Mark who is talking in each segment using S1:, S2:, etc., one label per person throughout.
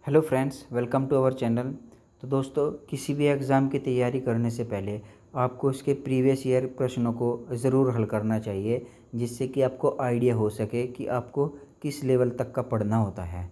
S1: Hello friends, welcome to our channel. तो दोस्तों, किसी भी एग्ज़ाम की तैयारी करने से पहले आपको उसके प्रीवियस ईयर प्रश्नों को ज़रूर हल करना चाहिए, जिससे कि आपको आइडिया हो सके कि आपको किस लेवल तक का पढ़ना होता है।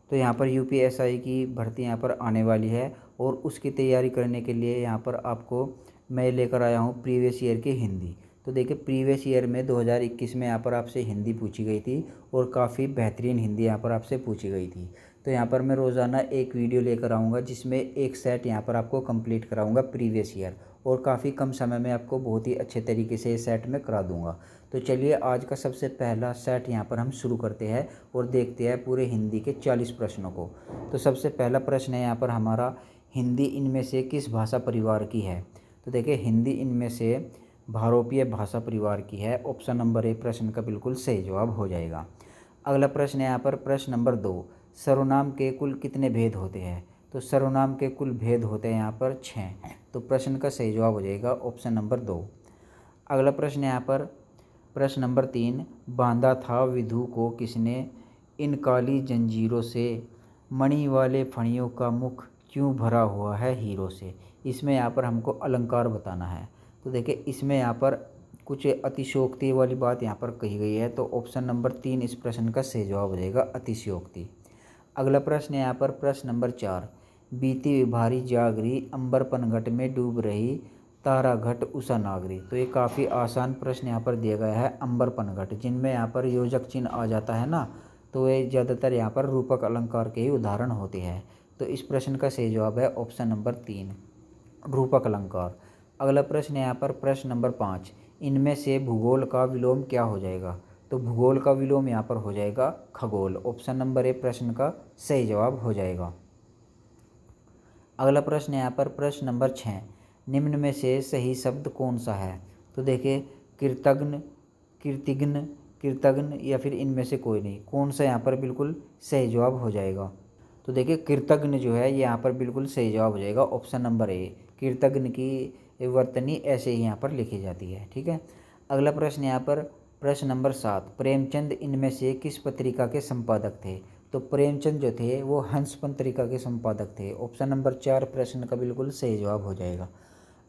S1: तो यहाँ पर यूपीएसआई की भर्ती यहाँ पर आने वाली है और उसकी तैयारी करने के लिए यहाँ पर आपको मैं लेकर आया हूँ प्रीवियस ईयर की हिंदी। तो देखिए, प्रीवियस ईयर में 2021 में यहाँ पर आपसे हिंदी पूछी गई थी और काफ़ी बेहतरीन हिंदी यहाँ पर आपसे पूछी गई थी। तो यहाँ पर मैं रोज़ाना एक वीडियो लेकर आऊँगा, जिसमें एक सेट यहाँ पर आपको कंप्लीट कराऊँगा प्रीवियस ईयर, और काफ़ी कम समय में आपको बहुत ही अच्छे तरीके से इस सेट में करा दूँगा। तो चलिए, आज का सबसे पहला सेट यहाँ पर हम शुरू करते हैं और देखते हैं पूरे हिंदी के 40 प्रश्नों को। तो सबसे पहला प्रश्न है यहाँ पर हमारा, हिंदी इनमें से किस भाषा परिवार की है। तो देखिए, हिंदी इनमें से भारोपीय भाषा परिवार की है। ऑप्शन नंबर ए प्रश्न का बिल्कुल सही जवाब हो जाएगा। अगला प्रश्न है यहाँ पर प्रश्न नंबर 2, सर्वनाम के कुल कितने भेद होते हैं। तो सर्वनाम के कुल भेद होते हैं यहाँ पर 6। तो प्रश्न का सही जवाब हो जाएगा ऑप्शन नंबर 2। अगला प्रश्न है यहाँ पर प्रश्न नंबर 3, बांधा था विधु को किसने, इन काली जंजीरों से, मणि वाले फणियों का मुख क्यों भरा हुआ है हीरों से। इसमें यहाँ पर हमको अलंकार बताना है। तो देखिए, इसमें यहाँ पर कुछ अतिशयोक्ति वाली बात यहाँ पर कही गई है। तो ऑप्शन नंबर 3 इस प्रश्न का सही जवाब हो जाएगा, अतिशयोक्ति। अगला प्रश्न है यहाँ पर प्रश्न नंबर 4, बीती भारी जागरी, अंबर पनघट में डूब रही, तारा घट उषा नागरी। तो ये काफ़ी आसान प्रश्न यहाँ पर दिया गया है। अंबर पनघट, जिनमें यहाँ पर योजक चिन्ह आ जाता है ना, तो ये ज़्यादातर यहाँ पर रूपक अलंकार के ही उदाहरण होते हैं। तो इस प्रश्न का सही जवाब है ऑप्शन नंबर 3, रूपक अलंकार। अगला प्रश्न है यहाँ पर प्रश्न नंबर 5, इनमें से भूगोल का विलोम क्या हो जाएगा। तो भूगोल का विलोम यहाँ पर हो जाएगा खगोल। ऑप्शन नंबर ए प्रश्न का सही जवाब हो जाएगा। अगला प्रश्न है यहाँ पर प्रश्न नंबर 6, निम्न में से सही शब्द कौन सा है। तो देखिए, कृतघ्न, कीर्तिघ्न, कृतघ्न या फिर इनमें से कोई नहीं, कौन सा यहाँ पर बिल्कुल सही जवाब हो जाएगा। तो देखिए, कृतघ्न जो है ये यहाँ पर बिल्कुल सही जवाब हो जाएगा ऑप्शन नंबर ए। कृतघ्न की वर्तनी ऐसे ही यहाँ पर लिखी जाती है। ठीक है। अगला प्रश्न यहाँ पर प्रश्न नंबर 7, प्रेमचंद इनमें से किस पत्रिका के संपादक थे। तो प्रेमचंद जो थे वो हंस पत्रिका के संपादक थे। ऑप्शन नंबर 4 प्रश्न का बिल्कुल सही जवाब हो जाएगा।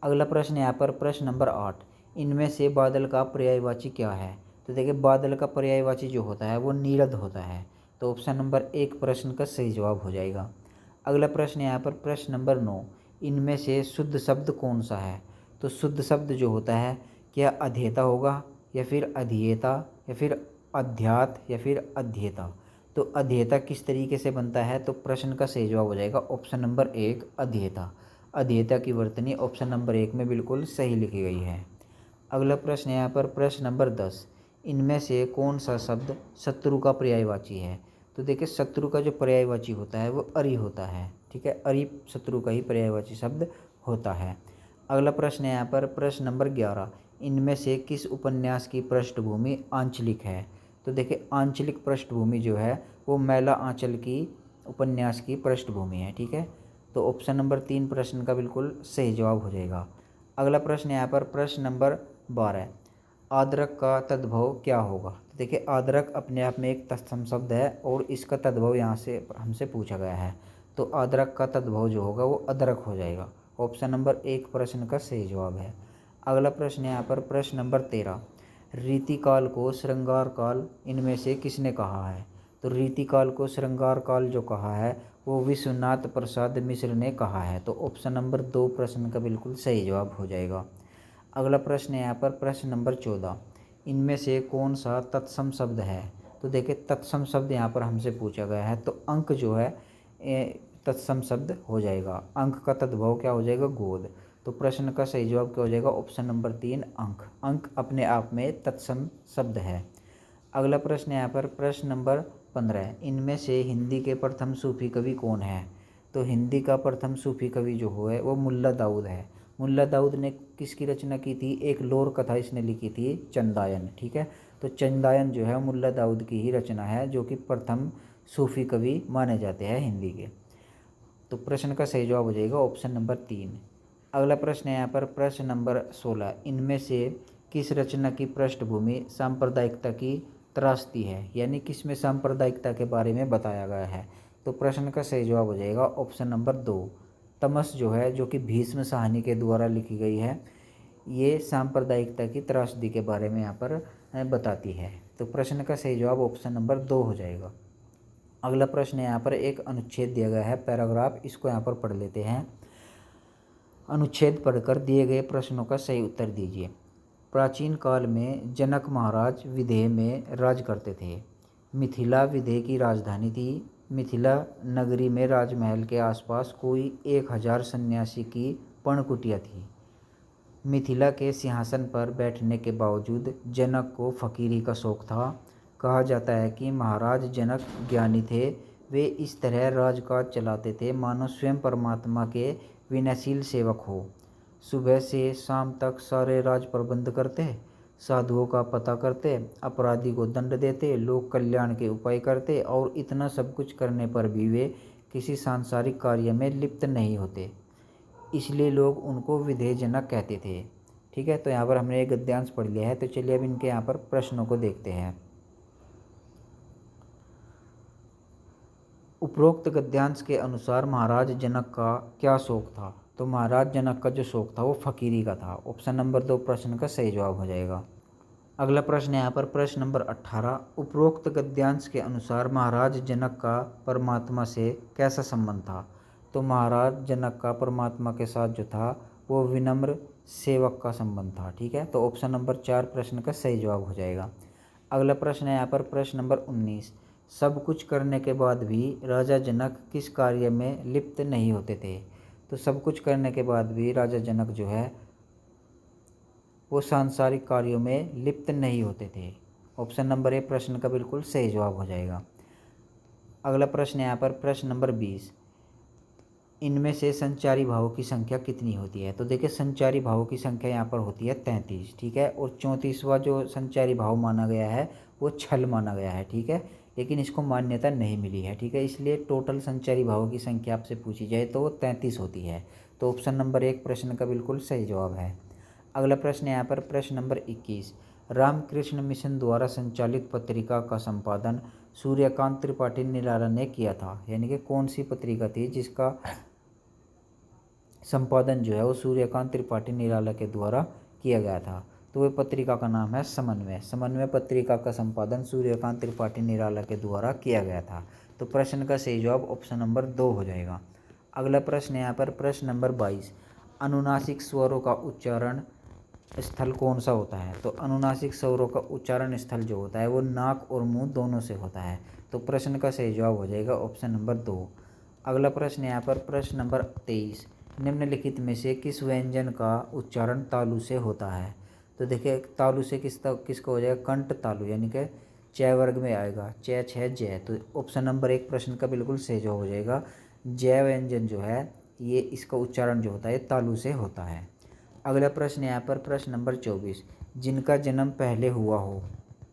S1: अगला प्रश्न यहाँ पर प्रश्न नंबर 8, इनमें से बादल का पर्यायवाची क्या है। तो देखिए, बादल का पर्यायवाची जो होता है वो नीरद होता है। तो ऑप्शन नंबर 1 प्रश्न का सही जवाब हो जाएगा। अगला प्रश्न यहाँ पर प्रश्न नंबर 9, इनमें से शुद्ध शब्द कौन सा है। तो शुद्ध शब्द जो होता है, क्या अध्येता होगा या फिर अध्येता या फिर अध्यात या फिर अध्येता। तो अध्येता किस तरीके से बनता है। तो प्रश्न का सही जवाब हो जाएगा ऑप्शन नंबर 1 अध्येता। अध्येता की वर्तनी ऑप्शन नंबर 1 में बिल्कुल सही लिखी गई है। अगला प्रश्न यहाँ पर प्रश्न नंबर 10, इनमें से कौन सा शब्द शत्रु का पर्यायवाची है। तो देखिए, शत्रु का जो पर्यायवाची होता है वो अरि होता है। ठीक है, अरि शत्रु का ही पर्यायवाची शब्द होता है। अगला प्रश्न है यहाँ पर प्रश्न नंबर 11, इनमें से किस उपन्यास की पृष्ठभूमि आंचलिक है। तो देखिए, आंचलिक पृष्ठभूमि जो है वो मैला आंचल की उपन्यास की पृष्ठभूमि है। ठीक है। तो ऑप्शन नंबर 3 प्रश्न का बिल्कुल सही जवाब हो जाएगा। अगला प्रश्न यहाँ पर प्रश्न नंबर 12, आदरक का तद्भव क्या होगा। तो देखिए, आदरक अपने आप में एक तत्सम शब्द है और इसका तद्भव यहाँ से हमसे पूछा गया है। तो आदरक का तद्भव जो होगा वो अदरक हो जाएगा। ऑप्शन नंबर 1 प्रश्न का सही जवाब है। अगला प्रश्न यहाँ पर प्रश्न नंबर 13, रीतिकाल को श्रृंगार काल इनमें से किसने कहा है। तो रीतिकाल को श्रृंगार काल जो कहा है वो विश्वनाथ प्रसाद मिश्र ने कहा है। तो ऑप्शन नंबर 2 प्रश्न का बिल्कुल सही जवाब हो जाएगा। अगला प्रश्न है यहाँ पर प्रश्न नंबर 14, इनमें से कौन सा तत्सम शब्द है। तो देखिए, तत्सम शब्द यहाँ पर हमसे पूछा गया है। तो अंक जो है तत्सम शब्द हो जाएगा। अंक का तद्भव क्या हो जाएगा, गोद। तो प्रश्न का सही जवाब क्या हो जाएगा ऑप्शन नंबर 3 अंक। अंक अपने आप में तत्सम शब्द है। अगला प्रश्न यहाँ पर प्रश्न नंबर 15, इनमें से हिंदी के प्रथम सूफी कवि कौन है। तो हिंदी का प्रथम सूफी कवि जो है वो मुल्ला दाऊद है। मुल्ला दाऊद ने किसकी रचना की थी, एक लोर कथा इसने लिखी थी, चंदायन। ठीक है। तो चंदायन जो है मुल्ला दाऊद की ही रचना है, जो कि प्रथम सूफी कवि माने जाते हैं हिंदी के। तो प्रश्न का सही जवाब हो जाएगा ऑप्शन नंबर 3। अगला प्रश्न है यहाँ पर प्रश्न नंबर 16, इनमें से किस रचना की पृष्ठभूमि सांप्रदायिकता की त्रासदी है, यानी किसमें सांप्रदायिकता के बारे में बताया गया है। तो प्रश्न का सही जवाब हो जाएगा ऑप्शन नंबर 2। तमस जो है, जो कि भीष्म साहनी के द्वारा लिखी गई है, ये सांप्रदायिकता की त्रासदी के बारे में यहाँ पर बताती है। तो प्रश्न का सही जवाब ऑप्शन नंबर 2 हो जाएगा। अगला प्रश्न यहाँ पर एक अनुच्छेद दिया गया है, पैराग्राफ, इसको यहाँ पर पढ़ लेते हैं। अनुच्छेद पढ़कर दिए गए प्रश्नों का सही उत्तर दीजिए। प्राचीन काल में जनक महाराज विदेह में राज करते थे। मिथिला विदेह की राजधानी थी। मिथिला नगरी में राजमहल के आसपास कोई 1000 सन्यासी की पर्णकुटिया थी। मिथिला के सिंहासन पर बैठने के बावजूद जनक को फकीरी का शौक था। कहा जाता है कि महाराज जनक ज्ञानी थे। वे इस तरह राजकाज चलाते थे मानो स्वयं परमात्मा के विनयशील सेवक हो। सुबह से शाम तक सारे राज प्रबंध करते, साधुओं का पता करते, अपराधी को दंड देते, लोक कल्याण के उपाय करते, और इतना सब कुछ करने पर भी वे किसी सांसारिक कार्य में लिप्त नहीं होते। इसलिए लोग उनको विधेयजनक कहते थे। ठीक है, तो यहाँ पर हमने एक गद्यांश पढ़ लिया है। तो चलिए अब इनके यहाँ पर प्रश्नों को देखते हैं। उपरोक्त गद्यांश के अनुसार महाराज जनक का क्या शौक था? तो महाराज जनक का जो शौक था वो फकीरी का था। ऑप्शन नंबर 2 प्रश्न का सही जवाब हो जाएगा। अगला प्रश्न यहाँ पर प्रश्न नंबर 18। उपरोक्त गद्यांश के अनुसार महाराज जनक का परमात्मा से कैसा संबंध था? तो महाराज जनक का परमात्मा के साथ जो था वो विनम्र सेवक का संबंध था। ठीक है, तो ऑप्शन नंबर 4 प्रश्न का सही जवाब हो जाएगा। अगला प्रश्न है यहाँ पर प्रश्न नंबर 19। सब कुछ करने के बाद भी राजा जनक किस कार्य में लिप्त नहीं होते थे? तो सब कुछ करने के बाद भी राजा जनक जो है वो सांसारिक कार्यों में लिप्त नहीं होते थे। ऑप्शन नंबर ए प्रश्न का बिल्कुल सही जवाब हो जाएगा। अगला प्रश्न यहाँ पर प्रश्न नंबर 20। इनमें से संचारी भावों की संख्या कितनी होती है? तो देखिए संचारी भावों की संख्या यहाँ पर होती है 33। ठीक है, और 34वां जो संचारी भाव माना गया है वो छल माना गया है। ठीक है, लेकिन इसको मान्यता नहीं मिली है। ठीक है, इसलिए टोटल संचारी भावों की संख्या आपसे पूछी जाए तो वो 33 होती है। तो ऑप्शन नंबर 1 प्रश्न का बिल्कुल सही जवाब है। अगला प्रश्न यहाँ पर प्रश्न नंबर 21। रामकृष्ण मिशन द्वारा संचालित पत्रिका का संपादन सूर्यकांत त्रिपाठी निराला ने किया था। यानी कि कौन सी पत्रिका थी जिसका संपादन जो है वो सूर्यकांत त्रिपाठी निराला के द्वारा किया गया था? तो वह पत्रिका का नाम है समन्वय। समन्वय पत्रिका का संपादन सूर्यकांत त्रिपाठी निराला के द्वारा किया गया था। तो प्रश्न का सही जवाब ऑप्शन नंबर 2 हो जाएगा। अगला प्रश्न यहाँ पर प्रश्न नंबर 22। अनुनासिक स्वरों का उच्चारण स्थल कौन सा होता है? तो अनुनासिक स्वरों का उच्चारण स्थल जो होता है वो नाक और मुंह दोनों से होता है। तो प्रश्न का सही जवाब हो जाएगा ऑप्शन नंबर 2। अगला प्रश्न यहाँ पर प्रश्न नंबर 23। निम्नलिखित में से किस व्यंजन का उच्चारण तालु से होता है? तो देखिए तालु से किसका हो जाएगा? कंठ तालु, यानी कि च वर्ग में आएगा, च छ जय। तो ऑप्शन नंबर 1 प्रश्न का बिल्कुल सही जवाब हो जाएगा। जय व्यंजन जो है ये इसका उच्चारण जो होता है तालु से होता है। अगला प्रश्न यहाँ पर प्रश्न नंबर 24। जिनका जन्म पहले हुआ हो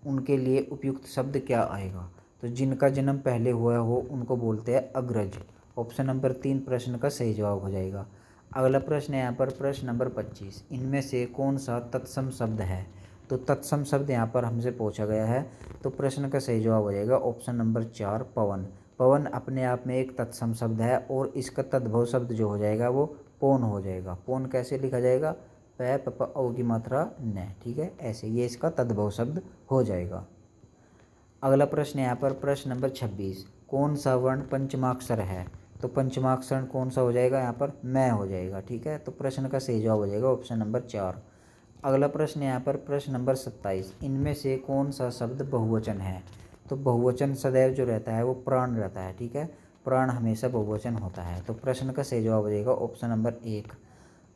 S1: उनके लिए उपयुक्त शब्द क्या आएगा? तो जिनका जन्म पहले हुआ हो उनको बोलते हैं अग्रज। ऑप्शन नंबर 3 प्रश्न का सही जवाब हो जाएगा। अगला प्रश्न है यहाँ पर प्रश्न नंबर 25। इनमें से कौन सा तत्सम शब्द है? तो तत्सम शब्द यहाँ पर हमसे पूछा गया है। तो प्रश्न का सही जवाब हो जाएगा ऑप्शन नंबर 4 पवन। पवन अपने आप में एक तत्सम शब्द है और इसका तद्भव शब्द जो हो जाएगा वो पौन हो जाएगा। पौन कैसे लिखा जाएगा? प प प औ की मात्रा न। ठीक है, ऐसे ये इसका तद्भव शब्द हो जाएगा। अगला प्रश्न यहाँ पर प्रश्न नंबर 26। कौन सा वर्ण पंचमाक्षर है? तो पंचमाक्षर कौन सा हो जाएगा? यहाँ पर मैं हो जाएगा। ठीक है, तो प्रश्न का सही जवाब हो जाएगा ऑप्शन नंबर 4। अगला प्रश्न यहाँ पर प्रश्न नंबर 27। इनमें से कौन सा शब्द बहुवचन है? तो बहुवचन सदैव जो रहता है वो प्राण रहता है। ठीक है, प्राण हमेशा बहुवचन होता है। तो प्रश्न का सही जवाब हो जाएगा ऑप्शन नंबर 1।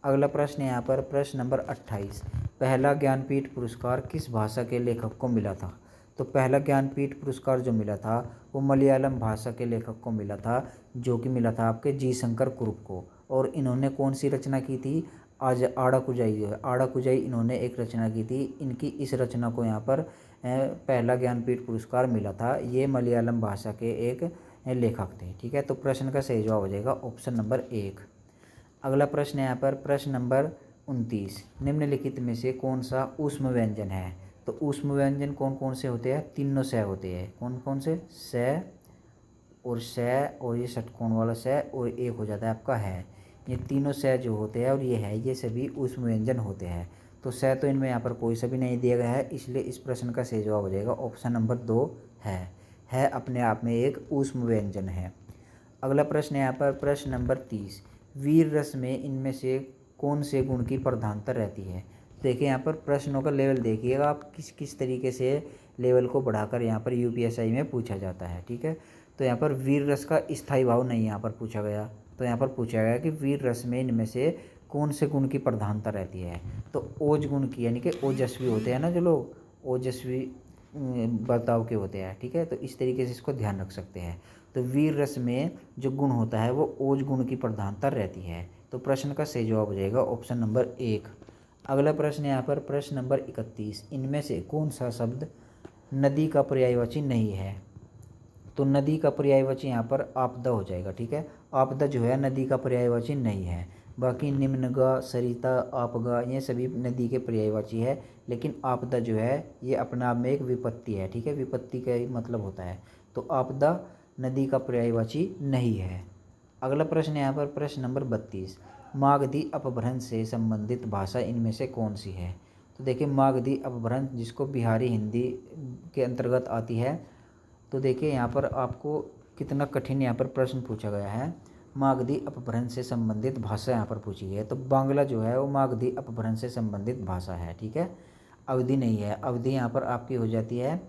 S1: अगला प्रश्न यहाँ पर प्रश्न नंबर 28। पहला ज्ञानपीठ पुरस्कार किस भाषा के लेखक को मिला था? तो पहला ज्ञानपीठ पुरस्कार जो मिला था वो मलयालम भाषा के लेखक को मिला था, जो कि मिला था आपके जी शंकर कुरुप को। और इन्होंने कौन सी रचना की थी? आज आड़ाकुजाई जो है, आड़ाकुजाई इन्होंने एक रचना की थी। इनकी इस रचना को यहाँ पर पहला ज्ञानपीठ पुरस्कार मिला था। ये मलयालम भाषा के एक लेखक थे। ठीक है, तो प्रश्न का सही जवाब हो जाएगा ऑप्शन नंबर 1। अगला प्रश्न यहाँ पर प्रश्न नंबर 29। निम्नलिखित में से कौन सा ऊष्म व्यंजन है? तो ऊष्म व्यंजन कौन कौन से होते हैं? तीनों से होते हैं। कौन कौन से? स, और स और ये षटकोण वाला स और एक हो जाता है आपका है। ये तीनों स जो होते हैं और ये है, ये सभी ऊष्म व्यंजन होते हैं। तो स तो इनमें यहाँ पर कोई सा भी नहीं दिया गया है, इसलिए इस प्रश्न का सही जवाब हो जाएगा ऑप्शन नंबर 2 है अपने आप में एक ऊष्म व्यंजन है। अगला प्रश्न है यहाँ पर प्रश्न नंबर 30, वीर रस में इनमें से कौन से गुण की प्रधानता रहती है। देखिए यहाँ पर प्रश्नों का लेवल देखिएगा आप, किस किस तरीके से लेवल को बढ़ाकर यहाँ पर यूपीएसआई में पूछा जाता है। ठीक है, तो यहाँ पर वीर रस का स्थायी भाव नहीं यहाँ पर पूछा गया, तो यहाँ पर पूछा गया कि वीर रस में इनमें से कौन से गुण की प्रधानता रहती है। तो ओज गुण की, यानी कि ओजस्वी होते हैं ना जो लोग, ओजस्वी बर्ताव के होते हैं। ठीक है, तो इस तरीके से इसको ध्यान रख सकते हैं। तो वीर रस में जो गुण होता है वो ओज गुण की प्रधानता रहती है। तो प्रश्न का सही जवाब हो जाएगा ऑप्शन नंबर 1। अगला प्रश्न है यहाँ पर प्रश्न नंबर 31, इनमें से कौन सा शब्द नदी का पर्यायवाची नहीं है। तो नदी का पर्यायवाची यहाँ पर आपदा हो जाएगा। ठीक है, आपदा जो है नदी का पर्यायवाची नहीं है। बाकी निम्नगा, सरिता, आपगा ये सभी नदी के पर्यायवाची है, लेकिन आपदा जो है ये अपने आप में एक विपत्ति है। ठीक है, विपत्ति का ही मतलब होता है। तो आपदा नदी का पर्यायवाची नहीं है। अगला प्रश्न है यहाँ पर प्रश्न नंबर 32, मागधी अपभ्रंश से संबंधित भाषा इनमें से कौन सी है। तो देखिए मागधी अपभ्रंश जिसको बिहारी हिंदी के अंतर्गत आती है। तो देखिए यहाँ पर आपको कितना कठिन यहाँ पर प्रश्न पूछा गया है। मागधी अपभ्रंश से संबंधित भाषा यहाँ पर पूछी गई है। तो बांग्ला जो है वो मागधी अपभ्रंश से संबंधित भाषा है। ठीक है, अवधि नहीं है, अवधि यहाँ पर आपकी हो जाती है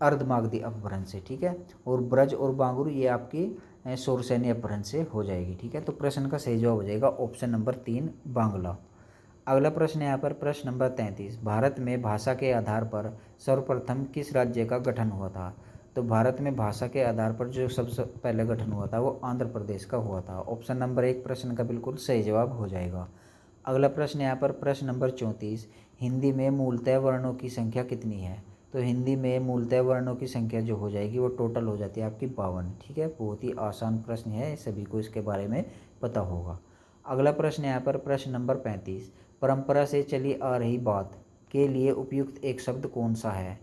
S1: अर्धमागधी अपभ्रंश से। ठीक है, और ब्रज और बांगुर ये आपकी शौरसेनी अपभ्रंश से हो जाएगी। ठीक है, तो प्रश्न का सही जवाब हो जाएगा ऑप्शन नंबर 3 बांग्ला। अगला प्रश्न है यहाँ पर प्रश्न नंबर 33, भारत में भाषा के आधार पर सर्वप्रथम किस राज्य का गठन हुआ था। तो भारत में भाषा के आधार पर जो सबसे पहले गठन हुआ था वो आंध्र प्रदेश का हुआ था। ऑप्शन नंबर 1 प्रश्न का बिल्कुल सही जवाब हो जाएगा। अगला प्रश्न यहाँ पर प्रश्न नंबर 34, हिंदी में मूलतः वर्णों की संख्या कितनी है। तो हिंदी में मूलतः वर्णों की संख्या जो हो जाएगी वो टोटल हो जाती है आपकी 52। ठीक है, बहुत ही आसान प्रश्न है, सभी को इसके बारे में पता होगा। अगला प्रश्न यहाँ पर प्रश्न नंबर 35, परंपरा से चली आ रही बात के लिए उपयुक्त एक शब्द कौन सा है।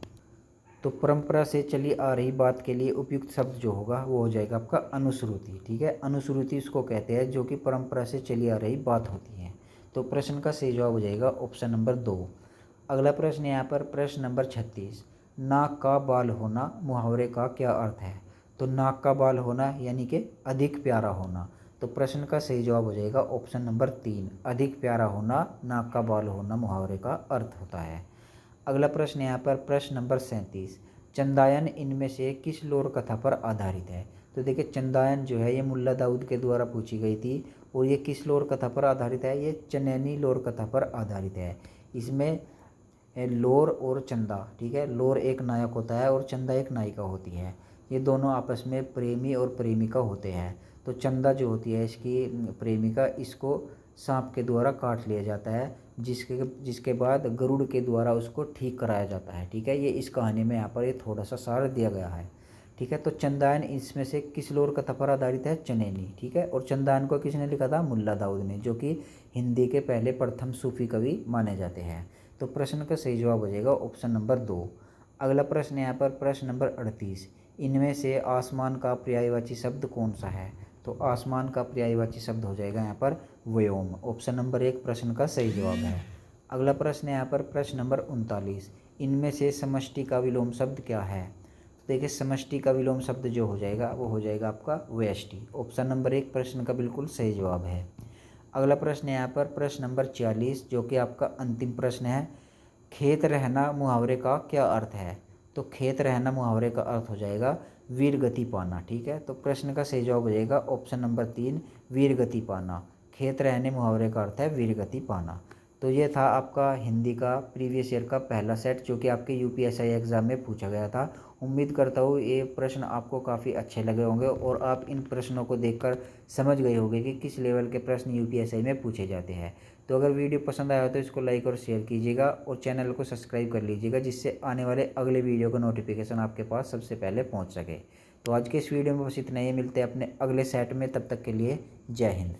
S1: तो परंपरा से चली आ रही बात के लिए उपयुक्त शब्द जो होगा वो हो जाएगा आपका अनुश्रुति। ठीक है, अनुश्रुति उसको कहते हैं जो कि परंपरा से चली आ रही बात होती है। तो प्रश्न का सही जवाब हो जाएगा ऑप्शन नंबर 2। अगला प्रश्न यहाँ पर प्रश्न नंबर 36, नाक का बाल होना मुहावरे का क्या अर्थ है। तो नाक का बाल होना यानी कि अधिक प्यारा होना। तो प्रश्न का सही जवाब हो जाएगा ऑप्शन नंबर 3, अधिक प्यारा होना, नाक का बाल होना मुहावरे का अर्थ होता है। अगला प्रश्न यहाँ पर प्रश्न नंबर 37, चंदायन इनमें से किस लोर कथा पर आधारित है। तो देखिए चंदायन जो है ये मुल्ला दाऊद के द्वारा पूछी गई थी और ये किस लोर कथा पर आधारित है, ये चनैनी लोर कथा पर आधारित है। इसमें लोर और चंदा, ठीक है, लोर एक नायक होता है और चंदा एक नायिका होती है। ये दोनों आपस में प्रेमी और प्रेमिका होते हैं। तो चंदा जो होती है इसकी प्रेमिका, इसको सांप के द्वारा काट लिया जाता है, जिसके बाद गरुड़ के द्वारा उसको ठीक कराया जाता है। ठीक है, ये इस कहानी में यहाँ पर ये थोड़ा सा सार दिया गया है। ठीक है, तो चंदायन इसमें से किस लोर कथा पर आधारित है, चनैनी। ठीक है, और चंदायन को किसने लिखा था, मुल्ला दाऊद ने, जो कि हिंदी के पहले प्रथम सूफी कवि माने जाते हैं। तो प्रश्न का सही जवाब हो जाएगा ऑप्शन नंबर 2। अगला प्रश्न यहाँ पर प्रश्न नंबर 38, इनमें से आसमान का पर्यायवाची शब्द कौन सा है। तो आसमान का पर्यायवाची शब्द हो जाएगा यहाँ पर व्योम। ऑप्शन नंबर 1 प्रश्न का सही जवाब है। अगला प्रश्न है यहाँ पर प्रश्न नंबर 39, इनमें से समष्टि का विलोम शब्द क्या है। तो देखिए समष्टि का विलोम शब्द जो हो जाएगा वो हो जाएगा आपका व्यष्टि। ऑप्शन नंबर 1 प्रश्न का बिल्कुल सही जवाब है। अगला प्रश्न है यहाँ पर प्रश्न नंबर 40, जो कि आपका अंतिम प्रश्न है, खेत रहना मुहावरे का क्या अर्थ है। तो खेत रहना मुहावरे का अर्थ हो जाएगा वीर गति पाना। ठीक है, तो प्रश्न का सही जवाब हो जाएगा ऑप्शन नंबर 3 वीर गति पाना। खेत रहने मुहावरे का अर्थ है वीर गति पाना। तो ये था आपका हिंदी का प्रीवियस ईयर का पहला सेट, जो कि आपके यूपीएसआई एग्ज़ाम में पूछा गया था। उम्मीद करता हूँ ये प्रश्न आपको काफ़ी अच्छे लगे होंगे और आप इन प्रश्नों को देखकर समझ गए होंगे कि किस लेवल के प्रश्न यूपीएसआई में पूछे जाते हैं। तो अगर वीडियो पसंद आया हो तो इसको लाइक और शेयर कीजिएगा और चैनल को सब्सक्राइब कर लीजिएगा, जिससे आने वाले अगले वीडियो का नोटिफिकेशन आपके पास सबसे पहले पहुँच सके। तो आज के इस वीडियो में बस इतना ही, मिलते हैं अपने अगले सेट में, तब तक के लिए जय हिंद।